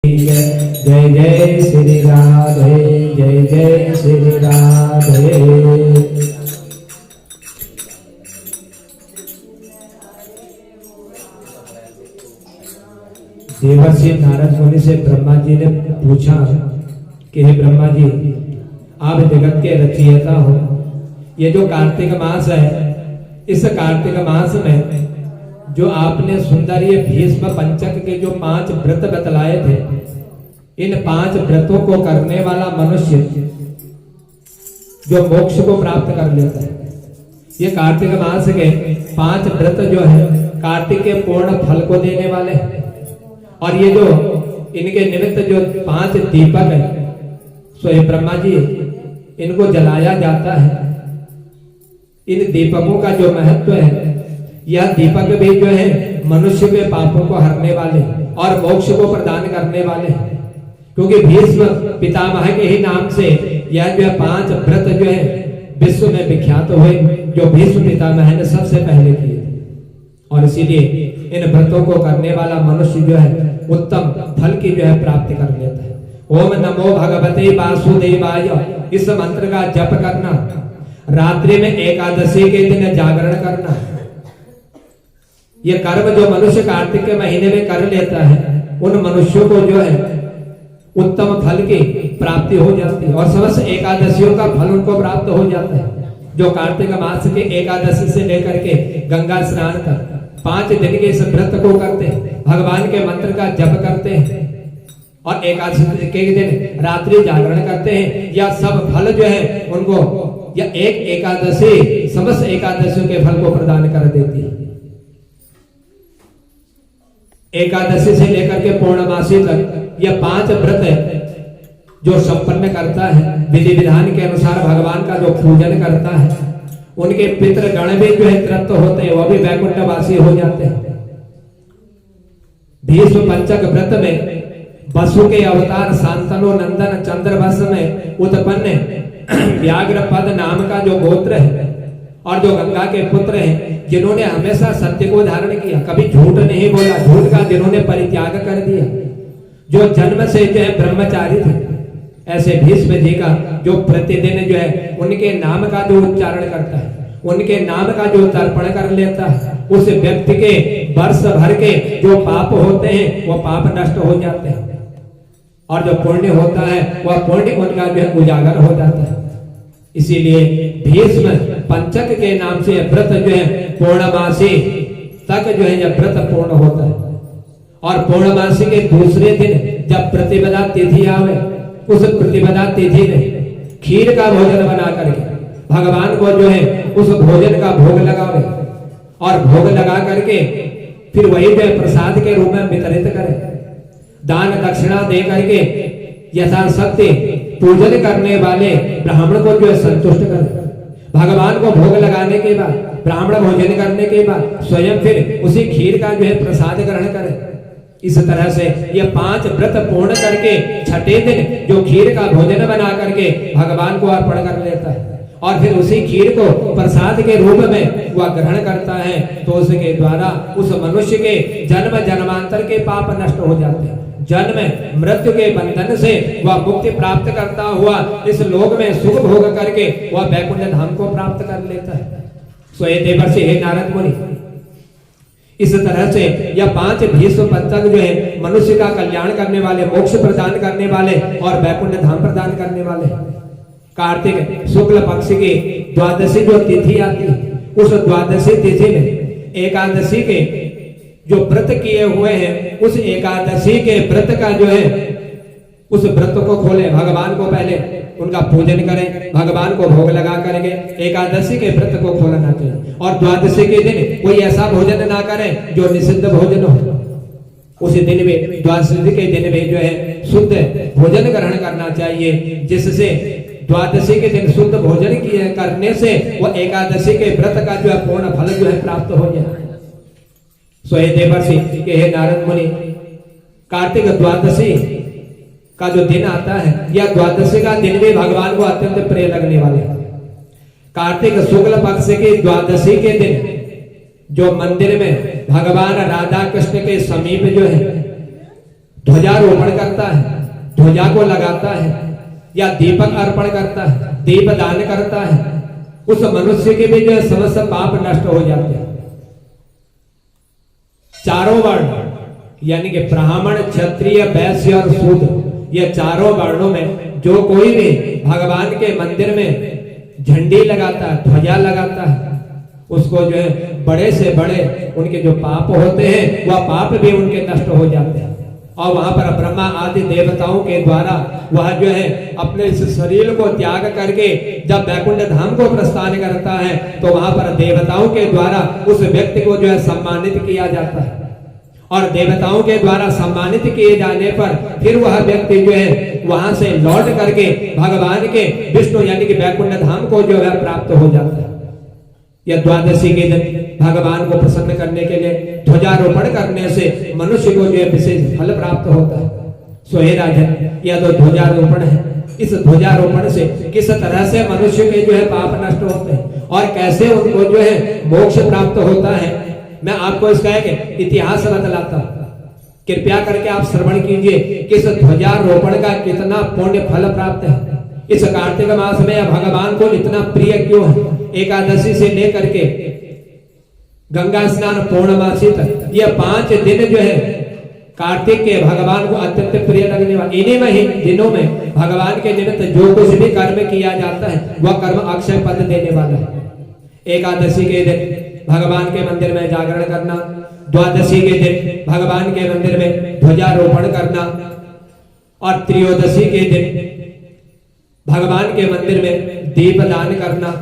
जय जय श्री राधे, जय जय श्री राधे। देवर्षि नारद मुनि से ब्रह्मा जी ने पूछा कि हे ब्रह्मा जी, आप जगत के रचयिता हो। ये जो कार्तिक मास है, इस कार्तिक मास में जो आपने सुंदर ये भीष्म पंचक के जो 5 व्रत बतलाए थे, इन 5 व्रतों को करने वाला मनुष्य जो मोक्ष को प्राप्त कर लेता है। ये कार्तिक मास के 5 व्रत जो है कार्तिक के पूर्ण फल को देने वाले हैं। और ये जो इनके निमित्त जो 5 दीपक है, सो ये ब्रह्मा जी इनको जलाया जाता है। इन दीपकों का जो महत्व है, यह दीपक भी जो है मनुष्य के पापों को हरने वाले और मोक्ष को प्रदान करने वाले हैं। क्योंकि भीष्म पितामह के ही नाम से यह जो 5 व्रत जो है विश्व में विख्यात हुए, जो भीष्म पितामह ने सबसे पहले किए। और इसीलिए इन व्रतों को करने वाला मनुष्य जो है उत्तम फल की जो है प्राप्ति कर लेता है। ओम नमो भगवते वासुदेवाय, इस मंत्र का जप करना, रात्रि में एकादशी के दिन जागरण करना, ये कर्म जो मनुष्य कार्तिक के महीने में कर लेता है, उन मनुष्यों को जो है उत्तम फल की प्राप्ति हो जाती है और समस्त एकादशियों का फल उनको प्राप्त हो जाता है। जो कार्तिक मास के एकादशी से लेकर के गंगा स्नान तक 5 दिन के इस व्रत को करते हैं, भगवान के मंत्र का जप करते हैं और एकादशी के दिन रात्रि जागरण करते हैं, यह सब फल जो है उनको यह एक एकादशी समस्त एकादशियों के फल को प्रदान कर देती है। एकादशी से लेकर के पूर्णमासी तक यह 5 व्रत है जो संपन्न करता है, विधि विधान के अनुसार भगवान का जो पूजन करता है, उनके पितृ गण भी जो है तृप्त होते हैं, वह भी वैकुंठवासी हो जाते हैं। भीष्म पंचक व्रत में वसु के अवतार शांतनु नंदन चंद्रवंश में उत्पन्न व्याघ्रपद नाम का जो गोत्र है और जो गंगा के पुत्र हैं, जिन्होंने हमेशा सत्य को धारण किया, कभी झूठ नहीं बोला, झूठ का जिन्होंने परित्याग कर दिया, जो जन्म से जो है ब्रह्मचारी थे, ऐसे भीष्म जी का जो प्रतिदिन जो है उनके नाम का जो उच्चारण करता है, उनके नाम का जो तर्पण कर लेता है, उस व्यक्ति के वर्ष भर के जो पाप होते हैं वह पाप नष्ट हो जाते हैं और जो पुण्य होता है वह पुण्य उनका जो है उजागर हो जाता है। इसीलिए भीष्म पंचक के नाम से व्रत जो है पूर्णमासी तक जो है यह व्रत पूर्ण होता है। और पूर्णमासी के दूसरे दिन जब प्रतिपदा तिथि आवे, उस प्रतिपदा तिथि में खीर का भोजन बना करके भगवान को जो है उस भोजन का भोग लगावे और भोग लगा करके फिर वही जो है प्रसाद के रूप में वितरित करे, दान दक्षिणा दे करके यथाशक्ति पूजन करने वाले ब्राह्मण को जो है संतुष्ट करे। भगवान को भोग लगाने के बाद, ब्राह्मण भोजन करने के बाद स्वयं फिर उसी खीर का जो है प्रसाद ग्रहण करे। इस तरह से ये 5 व्रत पूर्ण करके छठे दिन जो खीर का भोजन बना करके भगवान को अर्पण कर लेता है और फिर उसी खीर को प्रसाद के रूप में वह ग्रहण करता है, तो उसके द्वारा उस मनुष्य के जन्म जन्मांतर के पाप नष्ट हो जाते हैं। जन्म मृत्यु के बंधन से वह मुक्ति प्राप्त करता हुआ इस लोक में सुख भोग करके वह वैकुंठ धाम को प्राप्त कर लेता है। सो हे देवर्षि, हे नारद मुनि, इस तरह से यह 5 भीष्म पंचक जो है मनुष्य का कल्याण करने वाले, मोक्ष प्रदान करने वाले और वैकुंठ धाम प्रदान करने वाले। कार्तिक शुक्ल पक्ष की द्वादशी जो तिथि आती है, उस द्वादशी तिथि में एकादशी के जो व्रत किए हुए हैं, उस एकादशी के व्रत का जो है उस व्रत को खोले, भगवान को पहले उनका पूजन करें, भगवान को भोग लगा करके एकादशी के व्रत को खोलना चाहिए। और द्वादशी के दिन कोई ऐसा भोजन ना करें जो निषिद्ध भोजन हो। उसी दिन में, द्वादशी के दिन में जो है शुद्ध भोजन ग्रहण करना चाहिए, जिससे द्वादशी के दिन शुद्ध भोजन करने से वह एकादशी के व्रत का जो है पूर्ण फल जो है प्राप्त हो जाए। सो हे देवर्षि, हे नारद मुनि, कार्तिक द्वादशी का जो दिन आता है, यह द्वादशी का दिन भी भगवान को अत्यंत प्रिय लगने वाले है। कार्तिक शुक्ल पक्ष की द्वादशी के दिन जो मंदिर में भगवान राधा कृष्ण के समीप जो है ध्वजारोपण करता है, ध्वजा को लगाता है या दीपक अर्पण करता है, दीप दान करता है, उस मनुष्य के भी जो समस्त पाप नष्ट हो जाते हैं। चारों वर्ण यानी कि ब्राह्मण, क्षत्रिय, वैश्य और शूद्र, ये चारों वर्णों में जो कोई भी भगवान के मंदिर में झंडी लगाता है, ध्वजा लगाता है, उसको जो है बड़े से बड़े उनके जो पाप होते हैं वह पाप भी उनके नष्ट हो जाते हैं। और वहां पर ब्रह्मा आदि देवताओं के द्वारा वह जो है अपने इस शरीर को त्याग करके जब वैकुंठ धाम को प्रस्थान करता है तो वहां पर देवताओं के द्वारा उस व्यक्ति को जो है सम्मानित किया जाता है। और देवताओं के द्वारा सम्मानित किए जाने पर फिर वह व्यक्ति जो है वहां से लौट करके भगवान के विष्णु यानी कि वैकुंठ धाम को जो है प्राप्त हो जाता है। या द्वादशी के दिन भगवान को प्रसन्न करने के लिए ध्वजारोपण करने से मनुष्य को जो है विशेष फल प्राप्त होता है। सो हे राजन, यह तो ध्वजारोपण है। इस ध्वजारोपण से किस तरह से मनुष्य के जो है पाप नष्ट होते हैं और कैसे उनको जो है मोक्ष प्राप्त होता है, मैं आपको इसका एक इतिहास बतलाता हूं। कृपया करके आप श्रवण कीजिए कि इस ध्वजारोपण का कितना पुण्य फल प्राप्त है। इस कार्तिक मास में भगवान को इतना प्रिय क्यों है? एकादशी से लेकर के गंगा स्नान पूर्णमासी तक ये 5 दिन जो है कार्तिक के भगवान को अत्यंत प्रिय लगने वाले। इन्हीं दिनों में भगवान के निमित्त जो कुछ भी कर्म किया जाता है वह कर्म अक्षय पद देने वाला है। एकादशी के दिन भगवान के मंदिर में जागरण करना, द्वादशी के दिन भगवान के मंदिर में ध्वजारोपण करना और त्रयोदशी के दिन भगवान के मंदिर में दीप दान करना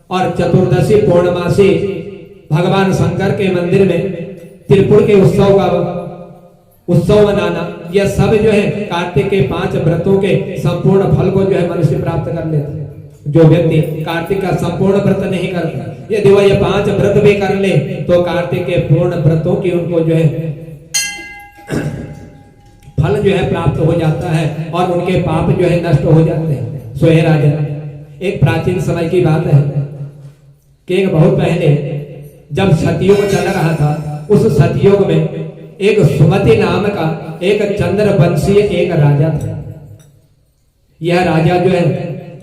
और चतुर्दशी पूर्णमासी भगवान शंकर के मंदिर में त्रिपुर के उत्सव मनाना, यह सब जो है कार्तिक के 5 व्रतों के संपूर्ण फल को जो है मनुष्य प्राप्त कर लेता है। जो व्यक्ति कार्तिक का संपूर्ण व्रत नहीं करता, यदि वह ये 5 व्रत भी कर ले तो कार्तिक के पूर्ण व्रतों की उनको जो है फल जो है प्राप्त हो जाता है और उनके पाप जो है नष्ट हो जाते हैं। सो हे राजन, एक प्राचीन समय की बात है कि एक बहुत पहले जब सतयुग चल रहा था, उस सतयुग में एक सुमति नाम का एक चंद्रवंशीय एक राजा था। यह राजा जो है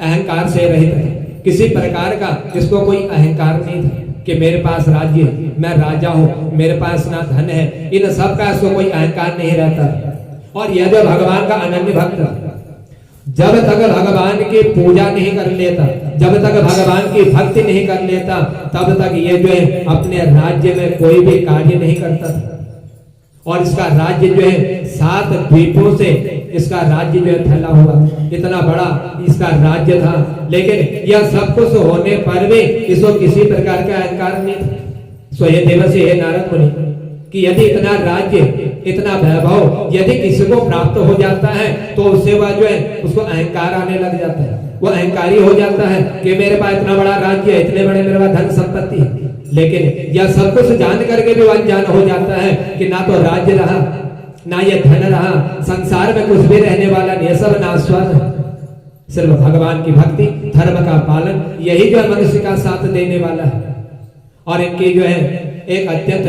अहंकार से रहित था, किसी प्रकार का इसको कोई अहंकार नहीं था कि मेरे पास राज्य है, मैं राजा हूं, मेरे पास ना धन है, इन सब का इसको कोई अहंकार नहीं रहता। और यह जो भगवान का अनन्य भक्त जब तक भगवान की पूजा नहीं कर लेता, जब तक भगवान की भक्ति नहीं कर लेता, तब तक ये जो है अपने राज्य में कोई भी कार्य नहीं करता था। और इसका राज्य जो है 7 द्वीपों से इसका राज्य जो है फैला हुआ, इतना बड़ा इसका राज्य था। लेकिन यह सब कुछ होने पर भी इसको किसी प्रकार का अहंकार नहीं था। सो ये देवर्षि हे नारद मुनि कि यदि इतना राज्य, इतना वैभव यदि किसी को प्राप्त हो जाता है तो उससे वह जो है उसको अहंकार आने लग जाता है, वो अहंकारी हो जाता है कि मेरे पास इतना बड़ा राज्य है, इतने बड़े मेरे पास धन संपत्ति है। लेकिन यह सब कुछ जान करके भी अनजान हो जाता है कि ना तो राज्य रहा, ना ये धन रहा, संसार में कुछ भी रहने वाला नहीं, सब नाशवान है। सिर्फ भगवान की भक्ति, धर्म का पालन, यही जो मनुष्य का साथ देने वाला है। और इनकी जो है एक अत्यंत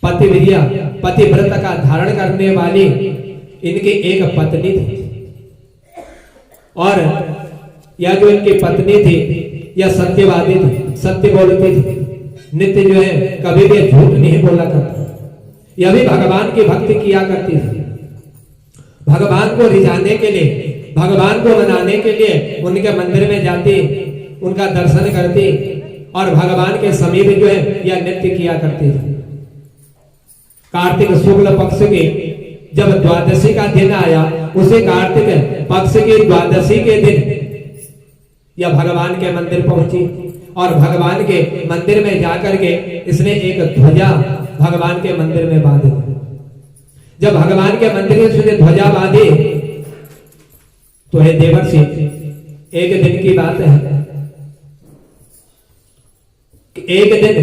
पतिव्रता, पतिव्रत का धारण करने वाली इनकी एक पत्नी थी। और यह जो इनकी पत्नी थी यह सत्यवादी थी, सत्य बोलती थी, नित्य जो है कभी भी झूठ नहीं बोला करती। यह भी भगवान की भक्ति किया करती थी। भगवान को रिझाने के लिए, भगवान को मनाने के लिए उनके मंदिर में जाती, उनका दर्शन करती और भगवान के समीप जो है यह नृत्य किया करती थी। कार्तिक शुक्ल पक्ष के जब द्वादशी का दिन आया, उसी कार्तिक पक्ष की द्वादशी के दिन यह भगवान के मंदिर पहुंची और भगवान के मंदिर में जाकर के इसने एक ध्वजा भगवान के मंदिर में बांधी। जब भगवान के मंदिर में इसने ध्वजा बांधी तो हे देवर्षि, एक दिन की बात है कि एक दिन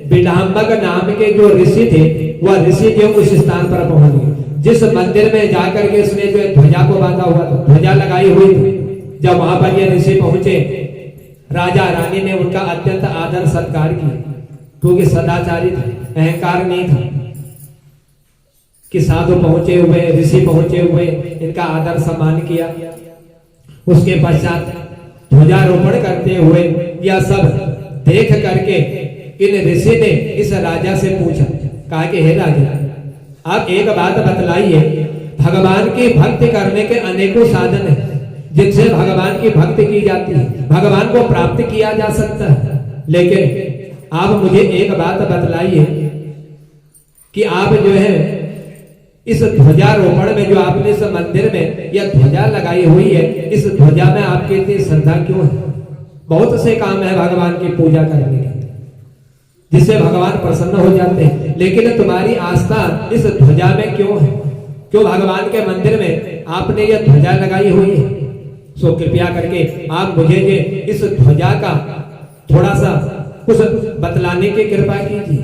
विलाम्बक नाम के जो ऋषि थे, वह ऋषि जो उस स्थान पर पहुंच गए जिस मंदिर में जाकर के इसने जो ध्वजा को बांधा हुआ था, ध्वजा लगाई हुई थी। जब वहां पर ये ऋषि पहुंचे, राजा रानी ने उनका अत्यंत आदर सत्कार किया क्योंकि सदाचारी था, अहंकार नहीं था। कि साधु पहुंचे हुए, ऋषि पहुंचे हुए, इनका आदर सम्मान किया। उसके पश्चात ध्वजारोपण करते हुए यह सब देख करके इन ऋषि ने इस राजा से पूछा, कहा कि हे राजा, आप एक बात बतलाइए, भगवान की भक्ति करने के अनेकों साधन हैं जिनसे भगवान की भक्ति की जाती है, भगवान को प्राप्त किया जा सकता है, लेकिन आप मुझे एक बात बतलाइए कि आप जो है इस ध्वजारोपण में, जो आपने इस मंदिर में यह ध्वजा लगाई हुई है, इस ध्वजा में आपकी इतनी श्रद्धा क्यों है? बहुत से काम है भगवान की पूजा करने के जिससे भगवान प्रसन्न हो जाते हैं, लेकिन तुम्हारी आस्था इस ध्वजा में क्यों है? क्यों भगवान के मंदिर में आपने यह ध्वजा लगाई हुई है? सो कृपया करके आप मुझे इस ध्वजा का थोड़ा सा कुछ बतलाने की कृपा कीजिए,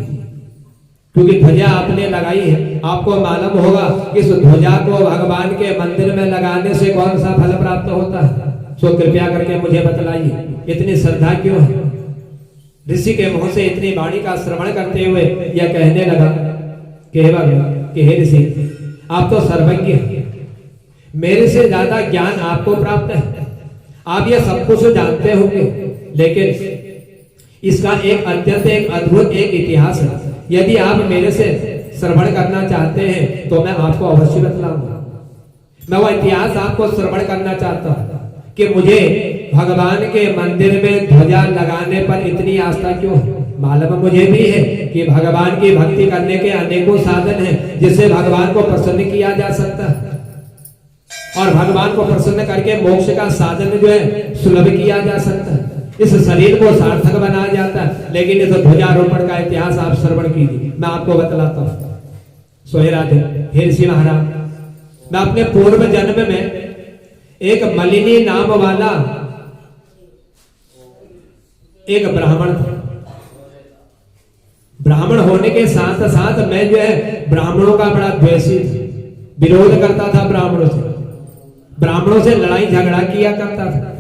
क्योंकि ध्वजा आपने लगाई है, आपको मालूम होगा कि इस ध्वजा को भगवान के मंदिर में लगाने से कौन सा फल प्राप्त होता है। सो कृपया करके मुझे बतलाइए, इतनी श्रद्धा क्यों है? ऋषि के मुंह से इतनी वाणी का श्रवण करते हुए यह कहने लगा कि हे ऋषि, आप तो सर्वज्ञ हैं, मेरे से ज्यादा ज्ञान आपको प्राप्त है, आप यह सब कुछ जानते होंगे, लेकिन इसका एक अत्यंत एक अद्भुत एक इतिहास है। यदि आप मेरे से श्रवण करना चाहते हैं तो मैं आपको अवश्य बतलाऊंगा। मैं वह इतिहास आपको श्रवण करना चाहता हूं कि मुझे भगवान के मंदिर में ध्वजा लगाने पर इतनी आस्था क्यों है। मालूम मुझे भी है कि भगवान की भक्ति करने के अनेकों साधन हैं जिससे भगवान को प्रसन्न किया जा सकता है, और भगवान को प्रसन्न करके मोक्ष का साधन जो है सुलभ किया जा सकता है, इस शरीर को सार्थक बनाया जाता है। लेकिन इस ध्वजारोपण का इतिहास आप श्रवण कीजिए, मैं आपको बतलाता हूँ। सोहेराज, हे ऋषि महाराज, मैं अपने पूर्व जन्म में एक मलिनी नाम वाला एक ब्राह्मण था। ब्राह्मण होने के साथ साथ मैं जो है ब्राह्मणों का बड़ा द्वेषी था, विरोध करता था ब्राह्मणों से लड़ाई झगड़ा किया करता था।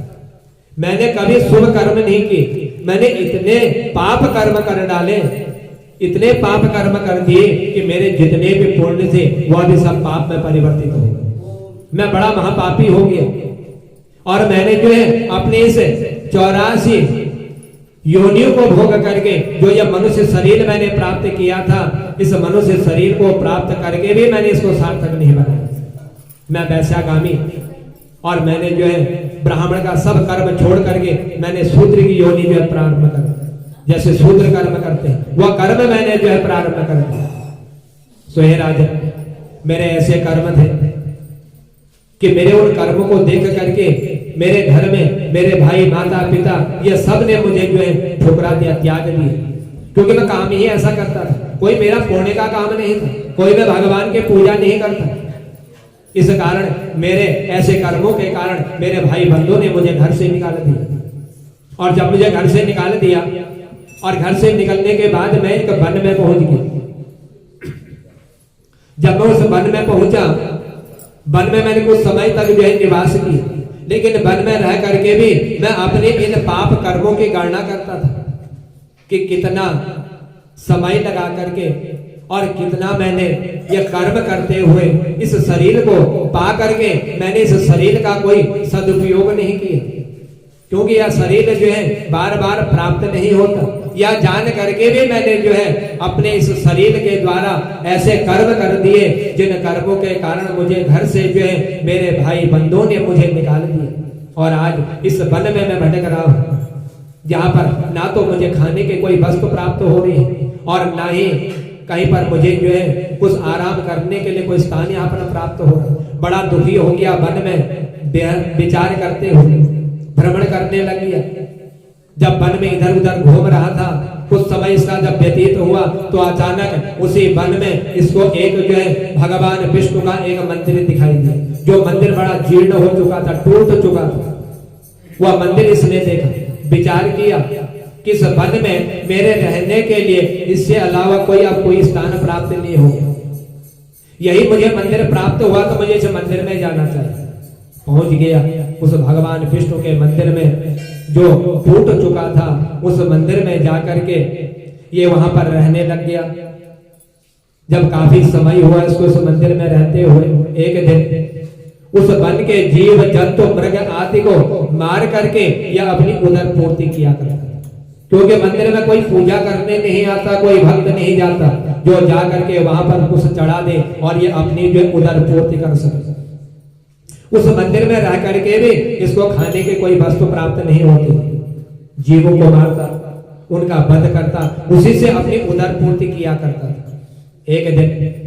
मैंने कभी शुभ कर्म नहीं किए, मैंने इतने पाप कर्म कर डाले, इतने पाप कर्म कर दिए कि मेरे जितने भी पुण्य थे वह भी सब पाप में परिवर्तित हो गए। मैं बड़ा महापापी हो गया, और मैंने जो है अपने इस 84 योनियों को भोग करके जो यह मनुष्य शरीर मैंने प्राप्त किया था, इस मनुष्य शरीर को प्राप्त करके भी मैंने इसको सार्थक नहीं बनाया। मैं वैश्यागामी, और मैंने जो है ब्राह्मण का सब कर्म छोड़ करके मैंने शूद्र की योनि जो है प्रारंभ कर, जैसे शूद्र कर्म करते हैं वह कर्म मैंने जो है प्रारंभ कर दिया। सो हे राजा, मेरे ऐसे कर्म थे कि मेरे उन कर्मों को देख करके मेरे घर में मेरे भाई, माता, पिता, ये सब ने मुझे जो है ठुकरा दिया, त्याग दिया, क्योंकि मैं काम ही ऐसा करता था। कोई मेरा पुण्य का काम नहीं था, कोई मैं भगवान की पूजा नहीं करता। इस कारण मेरे ऐसे कर्मों के कारण मेरे भाई बंधुओं ने मुझे घर से निकाल दिया, और जब मुझे घर से निकाल दिया और घर से निकलने के बाद मैं एक वन में पहुंच गया। जब मैं उस वन में पहुंचा, वन में मैंने कुछ समय तक जो है निवास किया, लेकिन वन में रह करके भी मैं अपने इन पाप कर्मों की गणना करता था कि कितना समय लगा करके और कितना मैंने यह कर्म करते हुए इस शरीर को पा करके मैंने इस शरीर का कोई सदुपयोग नहीं किया, क्योंकि यह शरीर जो है बार बार प्राप्त नहीं होता। यह जान करके भी मैंने जो है अपने इस शरीर के द्वारा ऐसे कर्म कर दिए जिन कर्मों के कारण मुझे घर से जो है मेरे भाई बंधुओं ने मुझे निकाल दिया, और आज इस वन में मैं भटक रहा हूं, जहां पर ना तो मुझे खाने के कोई वस्तु प्राप्त हो रही है और ना ही कहीं पर मुझे जो है कुछ आराम करने के लिए कोई स्थान यहाँ पर प्राप्त हो। बड़ा दुखी हो गया, वन में विचार करते हुए भ्रमण करने लग गया। जब वन में इधर उधर घूम रहा था, कुछ समय इसका जब व्यतीत हुआ तो अचानक उसी वन में इसको एक जो है भगवान विष्णु का एक मंदिर दिखाई दिया, जो मंदिर बड़ा जीर्ण हो चुका था, टूट चुका था। वह मंदिर इसने देखा, विचार किया कि इस वन में मेरे रहने के लिए इससे अलावा कोई अब कोई स्थान प्राप्त नहीं होगा। यही मुझे मंदिर प्राप्त हुआ तो मुझे इस मंदिर में जाना चाहिए। पहुंच गया उस भगवान विष्णु के मंदिर में जो टूट चुका था, उस मंदिर में जाकर के ये वहां पर रहने लग गया। जब काफी समय हुआ इसको उस मंदिर में रहते हुए, एक दिन उस वन के जीव जंतु मृग आदि को मार करके यह अपनी उदर पूर्ति किया करता, क्योंकि मंदिर में कोई पूजा करने नहीं आता, कोई भक्त नहीं जाता जो जा करके वहां पर कुछ चढ़ा दे और ये अपनी जो उदर पूर्ति कर सके। उस मंदिर में रह करके भी इसको खाने की कोई वस्तु प्राप्त नहीं होती, जीवों को मारता, उनका वध करता, उसी से अपनी उदर पूर्ति किया करता। एक दिन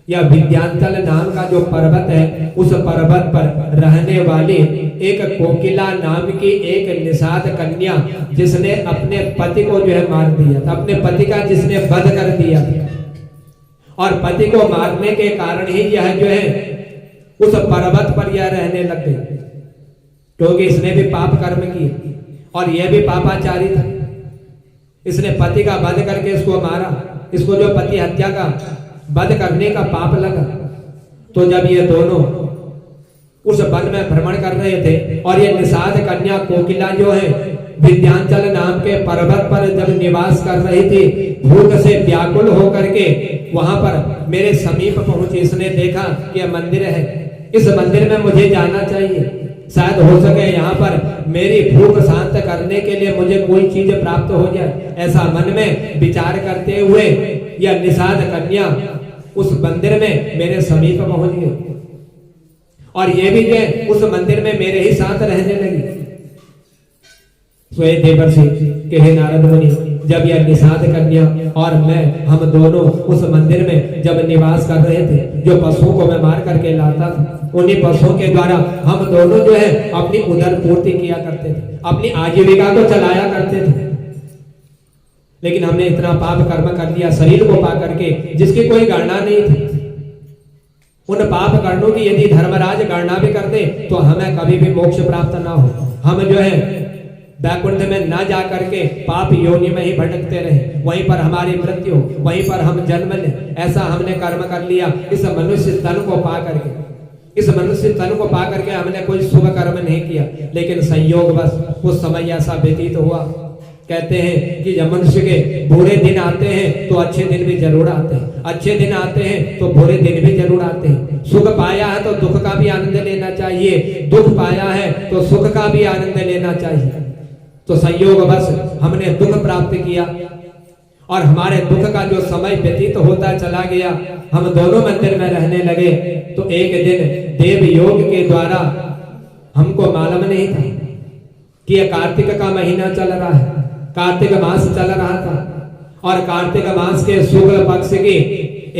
यह विद्यांचल नाम का जो पर्वत है, उस पर्वत पर रहने वाली एक कोकिला नाम की एक निषाद कन्या, जिसने अपने पति को जो है मार दिया था, अपने पति का जिसने वध कर दिया था, और पति को मारने के कारण ही यह जो है उस पर्वत पर यह रहने लग गई, क्योंकि इसने भी पाप कर्म किए और यह भी पापाचारी था। इसने पति का वध करके इसको मारा, इसको जो पति हत्या का वध करने का पाप लगा। तो जब ये दोनों उस वन में भ्रमण कर रहे थे और ये निषाद कन्या कोकिला जो है विद्यांचल नाम के पर्वत पर जब निवास कर रही थी, भूख से व्याकुल होकर के वहां पर मेरे समीप पहुंची। इसने देखा कि यह मंदिर है, इस मंदिर में मुझे जाना चाहिए, शायद हो सके यहाँ पर मेरी भूख शांत करने के लिए मुझे कोई चीज प्राप्त हो जाए। ऐसा मन में विचार करते हुए यह निषाद कन्या उस मंदिर में मेरे समीप पहुंच गई और ये भी जो उस मंदिर में मेरे ही साथ रहने लगी। स्वयं देवर्षि के हे नारद मुनि, जब यह निषाद कन्या और मैं, हम दोनों उस मंदिर में जब निवास कर रहे थे, जो पशुओं को मैं मार करके लाता था, उन्हीं पशुओं के द्वारा हम दोनों जो है अपनी उदर पूर्ति किया करते थे, अपनी आजीविका को चलाया करते थे। लेकिन हमने इतना पाप कर्म कर दिया शरीर को पा करके, जिसकी कोई गणना नहीं थी। उन पाप कर्मों की यदि धर्मराज गणना भी करते तो हमें कभी भी मोक्ष प्राप्त ना हो, हम जो है वैकुंठ में न जा करके पाप योनि में ही भटकते रहे, वहीं पर हमारी मृत्यु, वहीं पर हम जन्म लें। ऐसा हमने कर्म कर लिया इस मनुष्य तन को पा करके। इस मनुष्य तन को पा करके हमने कोई शुभ कर्म नहीं किया, लेकिन संयोग बस उस समय ऐसा व्यतीत हुआ। कहते हैं कि जब मनुष्य के बुरे दिन आते हैं तो अच्छे दिन भी जरूर आते हैं, अच्छे दिन आते हैं तो बुरे दिन भी जरूर आते हैं। सुख पाया है तो दुख का भी आनंद लेना चाहिए, दुख पाया है तो सुख का भी आनंद लेना चाहिए। तो संयोग बस हमने दुख प्राप्त किया और हमारे दुख का जो समय व्यतीत होता चला गया, हम दोनों मंदिर में रहने लगे। तो एक दिन देव योग के द्वारा हमको मालूम नहीं था कि यह कार्तिक का महीना चल रहा है, कार्तिक मास चल रहा था और कार्तिक मास के शुक्ल पक्ष के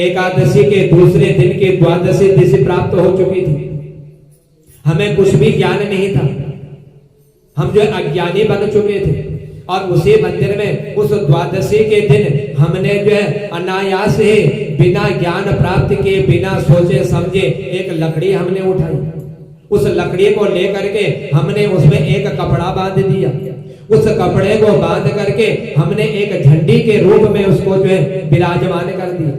एकादशी के दूसरे दिन की द्वादशी तिथि प्राप्त हो चुकी थी। हमें कुछ भी ज्ञान नहीं था, हम जो अज्ञानी बन चुके थे। और उसी मंदिर में उस द्वादशी के दिन हमने जो है अनायास ही बिना ज्ञान प्राप्त किए, बिना सोचे समझे एक लकड़ी हमने उठाई। उस लकड़ी को लेकर के हमने उसमें एक कपड़ा बांध दिया। उस कपड़े को बांध करके हमने एक झंडी के रूप में उसको जो है विराजमान कर दिया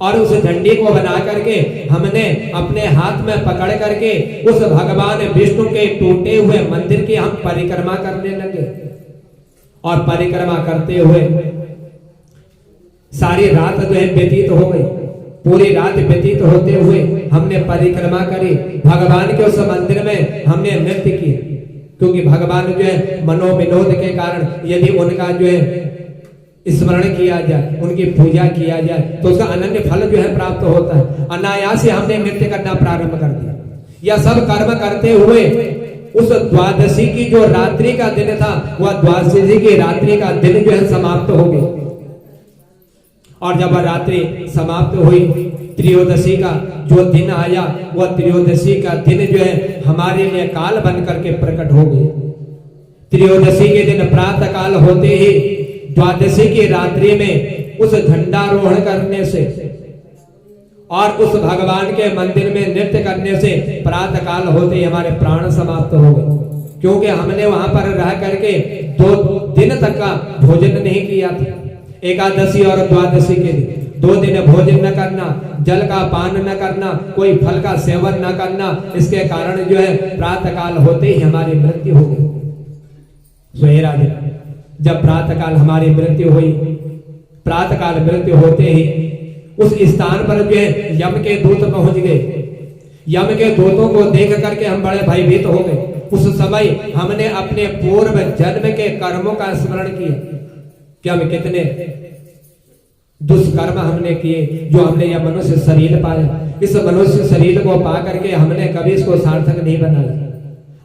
और उस झंडी को बना करके हमने अपने हाथ में पकड़ करके उस भगवान विष्णु के टूटे हुए मंदिर की हम परिक्रमा करने लगे। और परिक्रमा करते हुए सारी रात जो है व्यतीत हो गई। पूरी रात व्यतीत होते हुए हमने परिक्रमा करी, भगवान के उस मंदिर में हमने नृत्य किए, क्योंकि भगवान जो है मनोविनोद के कारण यदि उनका जो है स्मरण किया जाए, उनकी पूजा किया जाए तो उसका अनन्य फल जो है प्राप्त होता है। अनायास से हमने नृत्य करना प्रारंभ कर दिया। यह सब कर्म करते हुए उस द्वादशी की जो रात्रि का दिन था, वह द्वादशी की रात्रि का दिन जो है समाप्त हो गया। और जब रात्रि समाप्त हुई, त्रयोदशी का जो दिन आया, वह त्रयोदशी का दिन जो है हमारे लिए काल बन करके प्रकट हो गया। त्रयोदशी के दिन प्रातः काल होते ही द्वादशी की रात्रि में उस झंडारोहण करने से और उस भगवान के मंदिर में नृत्य करने से प्रातः काल होते ही हमारे प्राण समाप्त हो गए, क्योंकि हमने वहां पर रह करके 2 दिन तक का भोजन नहीं किया था। एकादशी और द्वादशी के दिन 2 दिन भोजन न करना, जल का पान न करना, कोई फल का सेवन न करना, इसके कारण जो है प्रातः काल होते ही हमारी मृत्यु हो गई। सोहेराज, जब प्रातः काल हमारी मृत्यु हुई, प्रातः काल मृत्यु होते ही उस स्थान पर जो है यम के दूत पहुंच गए। यम के दूतों को देख करके हम बड़े भयभीत हो गए। उस समय हमने अपने पूर्व जन्म के कर्मों का स्मरण किया कि हम कितने दुष्कर्म हमने किए जो हमने यह मनुष्य शरीर पाया। इस मनुष्य शरीर को पा करके हमने कभी इसको सार्थक नहीं बनाया।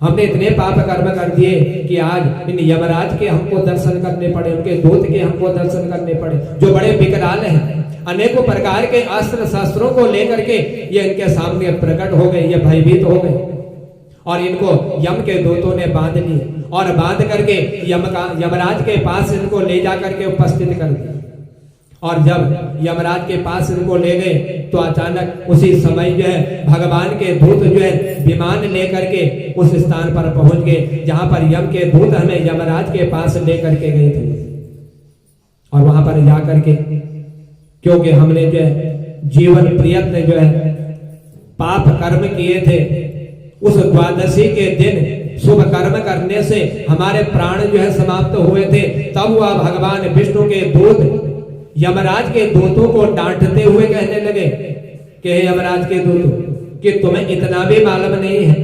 हमने इतने पाप कर्म कर दिए कि आज इन यमराज के हमको दर्शन करने पड़े, उनके दूत के हमको दर्शन करने पड़े, जो बड़े विकराल हैं। अनेकों प्रकार के अस्त्र शस्त्रों को लेकर के ये इनके सामने प्रकट हो गए, ये भयभीत हो गए और इनको यम के दूतों ने बांध लिए और बांध करके यमराज के पास इनको ले जा करके उपस्थित कर दिया। और जब यमराज के पास इनको ले गए तो अचानक उसी समय जो है भगवान के दूत जो है विमान लेकर के उस स्थान पर पहुंच गए जहां पर यम के दूत हमें यमराज के पास लेकर के गए थे। और वहां पर जाकर के क्योंकि हमने जो है जीवन प्रयत्न जो है पाप कर्म किए थे, उस द्वादशी के दिन शुभ कर्म करने से हमारे प्राण जो है समाप्त हुए थे। तब वह भगवान विष्णु के दूत यमराज के दूतों को डांटते हुए कहने लगे कि हे यमराज के दूतों, कि तुम्हें इतना भी मालूम नहीं है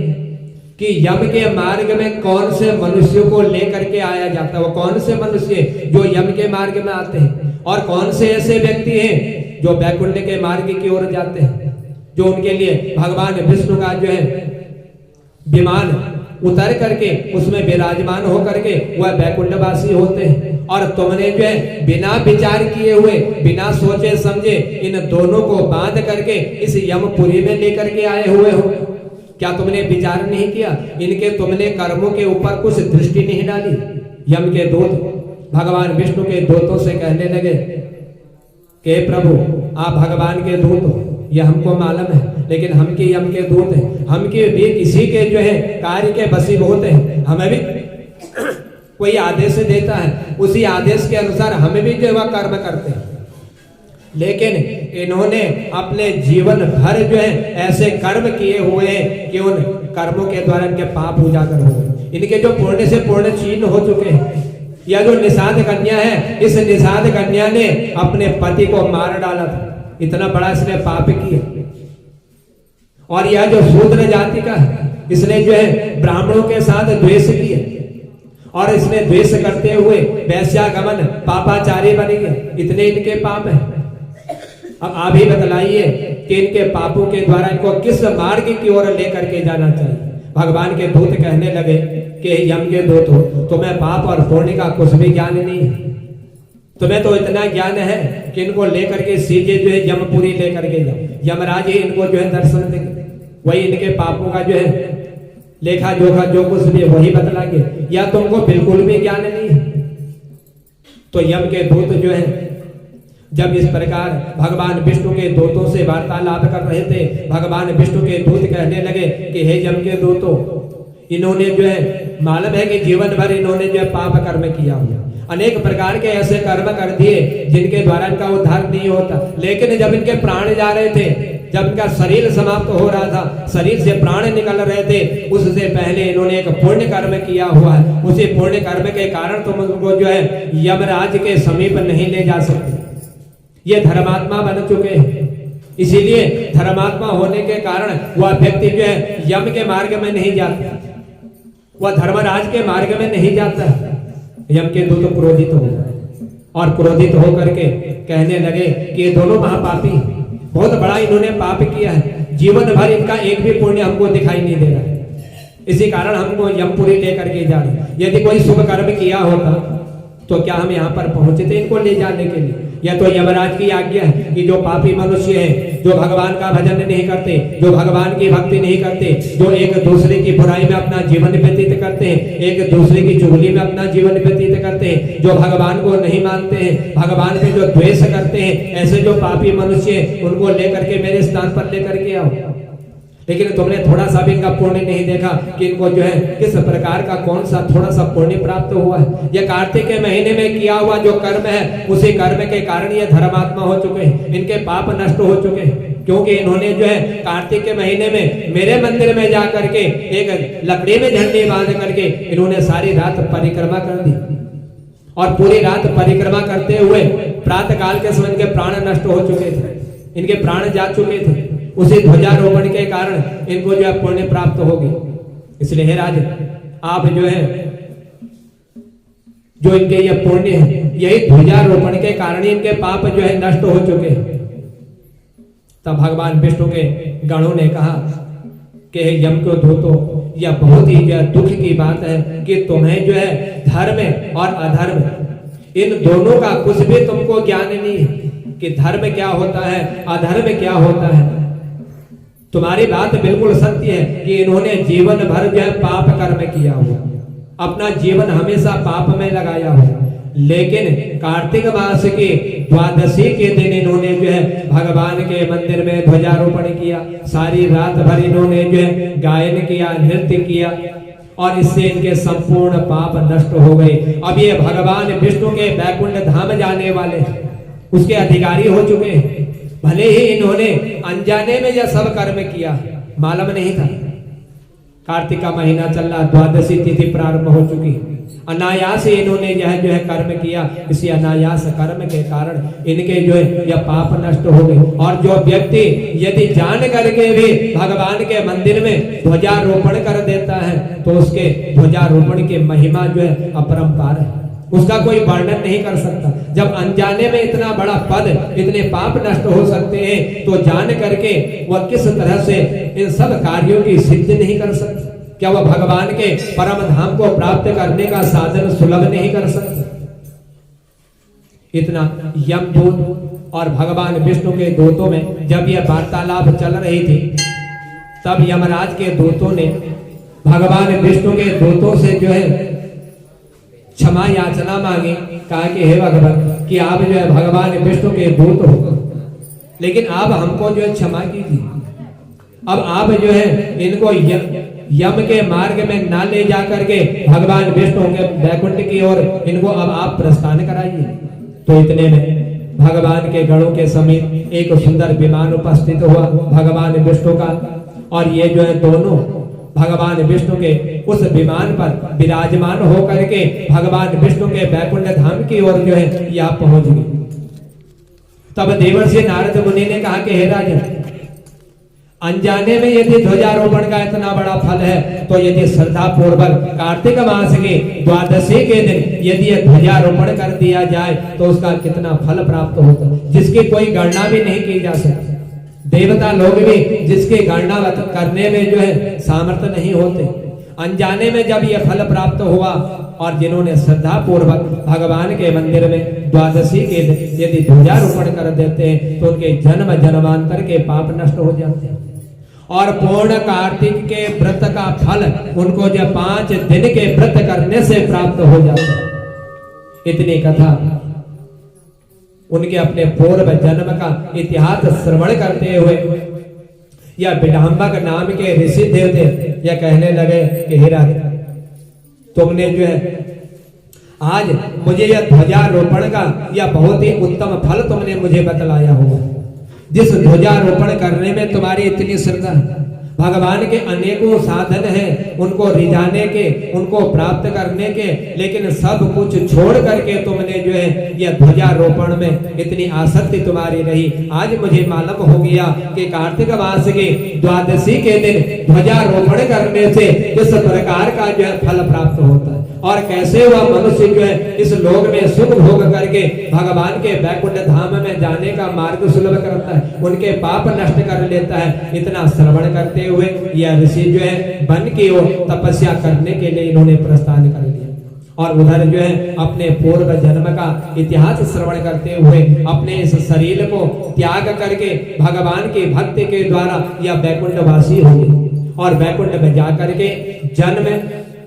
कि यम के मार्ग में कौन से मनुष्यों को लेकर के आया जाता है। वो कौन से मनुष्य जो यम के मार्ग में आते हैं और कौन से ऐसे व्यक्ति हैं जो वैकुंठ के मार्ग की ओर जाते हैं, जो उनके लिए भगवान विष्णु का जो है विमान उतर करके उसमें विराजमान होकर के वह वैकुंठवासी होते हैं। और तुमने जो है बिना विचार किए हुए, बिना सोचे समझे इन दोनों को बांध करके इस यमपुरी में लेकर के आए हुए हो। क्या तुमने विचार नहीं किया? इनके तुमने कर्मों के ऊपर कुछ दृष्टि नहीं डाली? यम के दूत भगवान विष्णु के दूतों से कहने लगे कि प्रभु आप भगवान के दूत हो, यह हमको मालूम है, लेकिन हम के यम के दूत हैं, हम के भी किसी के जो है कार्य के वशीभूत हैं। हमें भी कोई आदेश देता है, उसी आदेश के अनुसार हमें भी जो है कर्म करते हैं। लेकिन इन्होंने अपने जीवन भर जो है ऐसे कर्म किए हुए हैं कि उन कर्मों के द्वारा इनके पाप उजागर हो गए। इनके जो पुण्य से पुण्य छीन हो चुके हैं। यह जो निषाद कन्या है, इस निषाद कन्या ने अपने पति को मार डाला था, इतना बड़ा इसने पाप किया। और यह जो शूद्र जाति का है, इसने जो है ब्राह्मणों के साथ द्वेष किया और इसने द्वेष करते हुए वैश्यागमन पापाचारी बन गए। इतने इनके पाप हैं। अब आप ही बतलाइए कि इनके पापों के द्वारा इनको किस मार्ग की ओर लेकर के जाना चाहिए। भगवान के दूत कहने लगे कि यम के दूत हो, तुम्हें पाप और पुण्य का कुछ भी ज्ञान नहीं है। तुम्हें तो इतना ज्ञान है कि इनको लेकर के सीधे जो है यमपुरी लेकर के जाओ, यमराज ही इनको जो है दर्शन देंगे, वही इनके पापों का जो है लेखा जोखा जो कुछ भी वही बतलाएंगे। या तुमको बिल्कुल भी ज्ञान नहीं है। तो यम के दूत जो है जब इस प्रकार भगवान विष्णु के दूतों से वार्तालाप कर रहे थे, भगवान विष्णु के दूत कहने लगे कि हे यम के दूतों, इन्होंने जो है मालूम है कि जीवन भर इन्होंने जो है पाप कर्म किया हुआ, अनेक प्रकार के ऐसे कर्म कर दिए जिनके द्वारा इनका उद्धार नहीं होता। लेकिन जब इनके प्राण जा रहे थे, जब इनका शरीर समाप्त हो रहा था, शरीर से प्राण निकल रहे थे, उससे पहले इन्होंने एक पुण्य कर्म किया हुआ है। उसी पुण्य कर्म के कारण तुम उनको जो है यमराज के समीप नहीं ले जा सकते। ये धर्मात्मा बन चुके हैं, इसीलिए धर्मात्मा होने के कारण वह व्यक्ति जो है यम के मार्ग में नहीं जाता, वह धर्मराज के मार्ग में नहीं जाता। यम के दूत क्रोधित हो गए और क्रोधित होकर के कहने लगे कि ये दोनों महापापी, बहुत बड़ा इन्होंने पाप किया है, जीवन भर इनका एक भी पुण्य हमको दिखाई नहीं दे रहा है, इसी कारण हमको यमपुरी लेकर के जा रहे। यदि कोई शुभ कर्म किया होता तो क्या हम यहाँ पर पहुंचे थे इनको ले जाने के लिए? यह तो यमराज की आज्ञा है कि जो पापी मनुष्य हैं, जो भगवान का भजन नहीं करते, जो भगवान की भक्ति नहीं करते, जो एक दूसरे की बुराई में अपना जीवन व्यतीत करते हैं, एक दूसरे की चुगली में अपना जीवन व्यतीत करते हैं, जो भगवान को नहीं मानते हैं, भगवान पे जो द्वेष करते हैं, ऐसे जो पापी मनुष्य हैं उनको लेकर के मेरे स्थान पर लेकर के आओ। लेकिन तुमने थोड़ा सा भी इनका पुण्य नहीं देखा कि इनको जो है किस प्रकार का कौन सा थोड़ा सा पुण्य प्राप्त हुआ है। ये कार्तिक के महीने में किया हुआ जो कर्म है, उसी कर्म के कारण ये धर्मात्मा हो चुके हैं, इनके पाप नष्ट हो चुके हैं। क्योंकि इन्होंने जो है कार्तिक के महीने में मेरे मंदिर में जा करके एक लकड़ी में झंडी बांध करके इन्होंने सारी रात परिक्रमा कर दी और पूरी रात परिक्रमा करते हुए प्रातः काल के समय के प्राण नष्ट हो चुके थे। इनके प्राण जा चुके थे, उसी ध्वजारोपण के कारण इनको जो है पुण्य प्राप्त होगी। इसलिए हे राज, आप जो है जो इनके ये पुण्य है, यही ध्वजारोपण के कारण इनके पाप जो है नष्ट हो चुके हैं। तब भगवान विष्णु के गणों ने कहा कि हे यम को दूतो, यह बहुत ही जो दुख की बात है कि तुम्हें जो है धर्म और अधर्म इन दोनों का कुछ भी तुमको ज्ञान नहीं है कि धर्म क्या होता है, अधर्म क्या होता है। तुम्हारी बात बिल्कुल सत्य है कि इन्होंने जीवन भर जो है पाप कर्म किया हुआ, अपना जीवन हमेशा पाप में लगाया हुआ, लेकिन कार्तिक मास के द्वादशी के दिन इन्होंने जो है भगवान के मंदिर में ध्वजारोपण किया। सारी रात भर इन्होंने जो है गायन किया, नृत्य किया और इससे इनके संपूर्ण पाप नष्ट हो गए। अब ये भगवान विष्णु के बैकुंठ धाम जाने वाले हैं, उसके अधिकारी हो चुके हैं। भले ही इन्होंने अनजाने में यह सब कर्म किया, मालूम नहीं था। कार्तिक का महीना चल रहा, द्वादशी तिथि प्रारंभ हो चुकी, अनायास इन्होंने यह जो है कर्म किया। इसी अनायास कर्म के कारण इनके जो है यह पाप नष्ट हो गए। और जो व्यक्ति यदि जान करके भी भगवान के मंदिर में ध्वजारोपण कर देता है तो उसके ध्वजारोपण की महिमा जो है अपरंपार है, उसका कोई वर्णन नहीं कर सकता। जब अनजाने में इतना बड़ा पद, इतने पाप नष्ट हो सकते हैं, तो जान करके वह किस तरह से इन सब कार्यों की सिद्धि नहीं कर सकता? क्या वह भगवान के परम धाम को प्राप्त करने का साधन सुलभ नहीं कर सकता? इतना यमदूत और भगवान विष्णु के दूतों में जब यह वार्तालाप चल रही थी, तब यमराज के दूतों ने भगवान विष्णु के दूतों से जो है क्षमा याचना मांगी। कहा कि हे भगवान, कि आप जो है भगवान विष्णु के दूत हो, लेकिन आप हमको जो है क्षमा कीजिए। अब आप जो है इनको यम के मार्ग में ना ले जा करके भगवान विष्णु के बैकुंठ की ओर इनको अब आप प्रस्थान कराइए। तो इतने में भगवान के गणों के समीप एक सुंदर विमान उपस्थित हुआ भगवान विष्णु का, और ये जो है दोनों भगवान विष्णु के उस विमान पर विराजमान होकर के भगवान विष्णु के बैकुंठ धाम की ओर जो है यह पहुंच गए। तब देवर्षि नारद मुनि ने कहा कि हे राजन, अनजाने में यदि ध्वजारोपण का इतना बड़ा फल है, तो यदि श्रद्धा पूर्वक कार्तिक मास के द्वादशी के दिन यदि यह ध्वजारोपण कर दिया जाए तो उसका कितना फल प्राप्त होता है, जिसकी कोई गणना भी नहीं की जा सकती। देवता लोग भी जिसकी गणना करने में जो है सामर्थ्य नहीं होते। अनजाने में जब यह फल प्राप्त हुआ, और जिन्होंने श्रद्धा पूर्वक भगवान के मंदिर में द्वादशी के दिन यदि ध्वजारोपण कर देते हैं तो उनके जन्म जन्मांतर के पाप नष्ट हो जाते हैं, और पूर्ण कार्तिक के व्रत का फल उनको जो 5 दिन के व्रत करने से प्राप्त हो जाता है। इतनी कथा उनके अपने पूर्व जन्म का इतिहास श्रवण करते हुए या विडाम्बक नाम के ऋषि देवते यह कहने लगे कि हे राज, तुमने जो है आज मुझे यह ध्वजारोपण का यह बहुत ही उत्तम फल तुमने मुझे बतलाया हुआ। जिस ध्वजारोपण करने में तुम्हारी इतनी श्रद्धा है, भगवान के अनेकों साधन हैं उनको रिझाने के, उनको प्राप्त करने के, लेकिन सब कुछ छोड़ करके तुमने जो है यह ध्वजारोपण में इतनी आसक्ति तुम्हारी रही। आज मुझे मालूम हो गया कि कार्तिक मास के द्वादशी के दिन ध्वजारोपण करने से किस प्रकार का जो है फल प्राप्त होता है, और कैसे वह मनुष्य जो है इस लोक में सुख भोग करके भगवान के बैकुंठ धाम में जाने का मार्ग सुलभ करता है, उनके पाप नष्ट कर लेता है। इतना श्रवण करते हुए यह ऋषि जो है वन की ओर तपस्या करने के लिए इन्होंने प्रस्थान कर लिया, और उधर जो है अपने पूर्व जन्म का इतिहास श्रवण करते हुए अपने इस शरीर को त्याग करके भगवान की भक्ति के द्वारा यह बैकुंठवासी हो गए, और बैकुंठ में जाकर के जन्म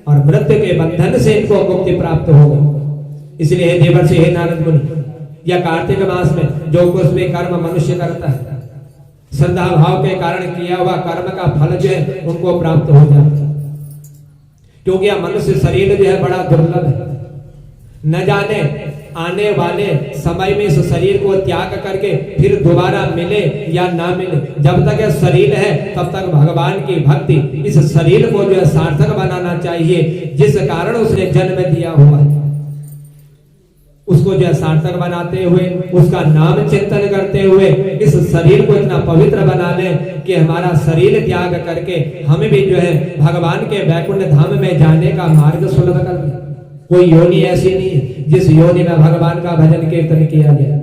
और मृत्यु के बंधन से इनको मुक्ति प्राप्त हो गई। इसलिए देवर्षि हे नारद मुनि, यह कार्तिक मास में जो कुछ भी कर्म मनुष्य करता है, श्रद्धा भाव के कारण किया हुआ कर्म का फल जो है उनको प्राप्त हो जाता है। क्योंकि यह मनुष्य शरीर जो है बड़ा दुर्लभ है, न जाने आने वाले समय में इस शरीर को त्याग करके फिर दोबारा मिले या ना मिले। जब तक यह शरीर है तब तक भगवान की भक्ति इस शरीर को जो है सार्थक बनाना चाहिए, जिस कारण उसने जन्म दिया हुआ है। उसको जो है सार्थक बनाते हुए, उसका नाम चिंतन करते हुए इस शरीर को इतना पवित्र बना लें कि हमारा शरीर त्याग करके हमें भी जो है भगवान के वैकुंठ धाम में जाने का मार्ग सुलभ कर दे। कोई योनि ऐसी नहीं है जिस योनि में भगवान का भजन कीर्तन किया गया।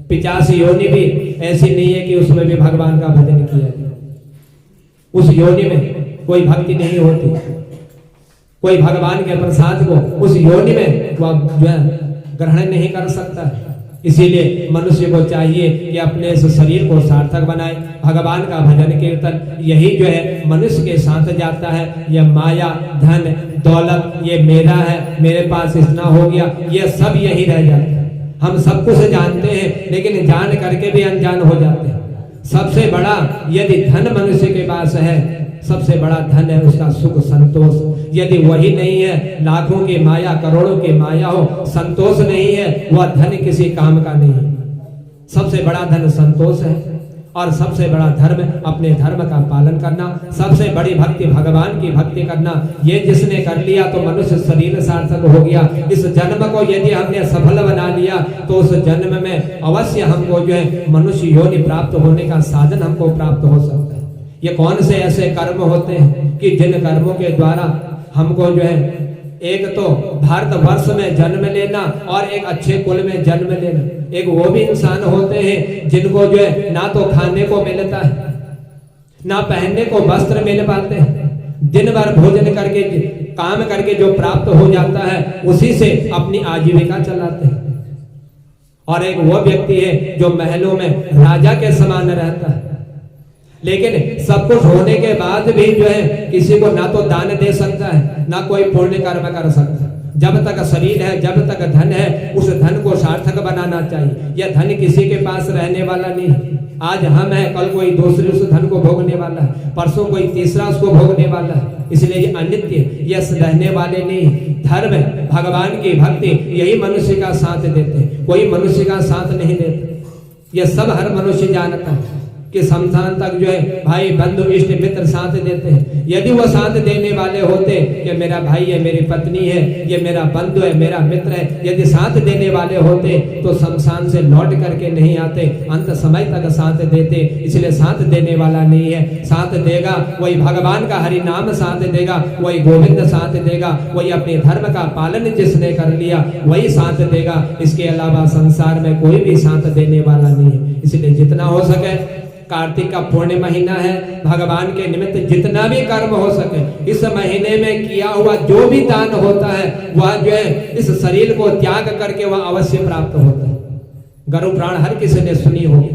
85 योनि भी ऐसी नहीं है कि उसमें भी भगवान का भजन किया गया। उस योनि में कोई भक्ति नहीं होती, कोई भगवान के प्रसाद को उस योनि में वह जो है ग्रहण नहीं कर सकता। इसीलिए मनुष्य को चाहिए कि अपने इस शरीर को सार्थक बनाए, भगवान का भजन कीर्तन, यही जो है मनुष्य के साथ जाता है। यह माया, धन, दौलत, ये मेरा है, मेरे पास इतना हो गया, ये सब यही रह जाता है। हम सब कुछ जानते हैं लेकिन जान करके भी अनजान हो जाते हैं। सबसे बड़ा यदि धन मनुष्य के पास है, सबसे बड़ा धन है उसका सुख संतोष। यदि वही नहीं है, लाखों की माया, करोड़ों की माया हो, संतोष नहीं है, वह धन किसी काम का नहीं है। सबसे बड़ा धन संतोष है और सबसे बड़ा धर्म अपने धर्म का पालन करना, सबसे बड़ी भक्ति भगवान की भक्ति करना। ये जिसने कर लिया तो मनुष्य शरीर सार्थक हो गया। इस जन्म को यदि हमने सफल बना लिया तो उस जन्म में अवश्य हमको जो है मनुष्य योनि प्राप्त होने का साधन हमको प्राप्त हो सकता है। ये कौन से ऐसे कर्म होते हैं कि जिन कर्मों के द्वारा हमको जो है एक तो भारतवर्ष में जन्म लेना और एक अच्छे कुल में जन्म लेना। एक वो भी इंसान होते हैं जिनको जो है ना तो खाने को मिलता है, ना पहनने को वस्त्र मिल पाते हैं, दिन भर भोजन करके काम करके जो प्राप्त हो जाता है उसी से अपनी आजीविका चलाते हैं। और एक वो व्यक्ति है जो महलों में राजा के समान रहता है, लेकिन सब कुछ होने के बाद भी जो है किसी को ना तो दान दे सकता है, ना कोई पुण्य कर्म कर सकता है। जब तक शरीर है, जब तक धन है, उस धन को सार्थक बनाना चाहिए। यह धन किसी के पास रहने वाला नहीं है। आज हम हैं, कल कोई दूसरे उस धन को भोगने वाला है, परसों कोई तीसरा उसको भोगने वाला है। इसलिए ये अनित्य, यह रहने वाले नहीं। धर्म, भगवान की भक्ति, यही मनुष्य का साथ देते हैं, कोई मनुष्य का साथ नहीं देते। यह सब हर मनुष्य जानता है कि शमशान तक जो है भाई, बंधु, इष्ट मित्र साथ देते हैं। यदि वो साथ देने वाले होते कि मेरा भाई है, मेरी पत्नी है, ये मेरा बंधु है, मेरा मित्र है, यदि साथ देने वाले होते तो शमशान से लौट करके नहीं आते, अंत समय तक साथ देते। इसलिए साथ देने वाला नहीं है। साथ देगा वही भगवान का हरि नाम साथ देगा, वही गोविंद साथ देगा, वही अपने धर्म का पालन जिसने कर लिया वही साथ देगा। इसके अलावा संसार में कोई भी साथ देने वाला नहीं है। इसलिए जितना हो सके, कार्तिक का पूर्ण महीना है, भगवान के निमित्त जितना भी कर्म हो सके, इस महीने में किया हुआ जो भी दान होता है वह जो है इस शरीर को त्याग करके वह अवश्य प्राप्त होता है। गरु प्राण हर किसी ने सुनी होगी,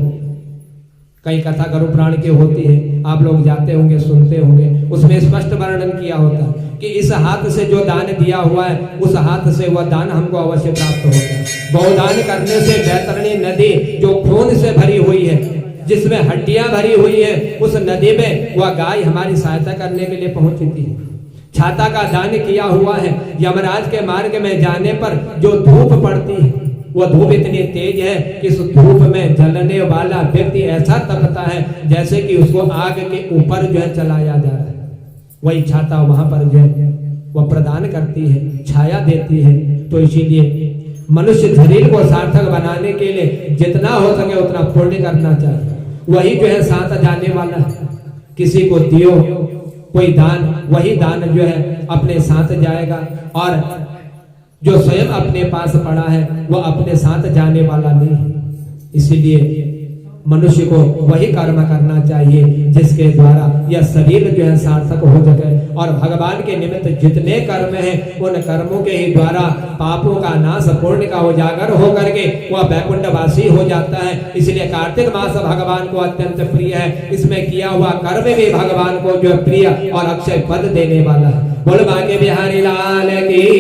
कई कथा गरु प्राण की होती है, आप लोग जाते होंगे, सुनते होंगे। उसमें स्पष्ट वर्णन किया होता है कि इस हाथ से जो दान दिया हुआ है उस हाथ से वह दान हमको अवश्य प्राप्त होता है। गौदान करने से बैतरणी नदी जो खून से भरी हुई है, जिसमें हड्डियां भरी हुई है, उस नदी में वह गाय हमारी सहायता करने के लिए पहुंची थी। छाता का दान किया हुआ है, यमराज के मार्ग में जाने पर जो धूप पड़ती है वह धूप इतनी तेज है कि इस धूप में जलने वाला व्यक्ति ऐसा तपता है जैसे कि उसको आग के ऊपर जो है चलाया जा रहा है। वही छाता वहां पर जो है वह प्रदान करती है, छाया देती है। तो इसीलिए मनुष्य शरीर को सार्थक बनाने के लिए जितना हो सके उतना पुण्य करना चाहिए। वही जो है साथ जाने वाला है। किसी को दियो कोई दान, वही दान जो है अपने साथ जाएगा, और जो स्वयं अपने पास पड़ा है वह अपने साथ जाने वाला नहीं। इसीलिए मनुष्य को वही कर्म करना चाहिए जिसके द्वारा यह शरीर जो है सार्थक हो सके। और भगवान के निमित्त जितने कर्म हैं उन कर्मों के ही द्वारा पापों का नाश, पुण्य का उजागर हो करके वह वैकुंठवासी हो जाता है। इसलिए कार्तिक मास भगवान को अत्यंत प्रिय है। इसमें किया हुआ कर्म भी भगवान को जो है प्रिय और अक्षय पद देने वाला है। बोल बांके बिहारी लाल की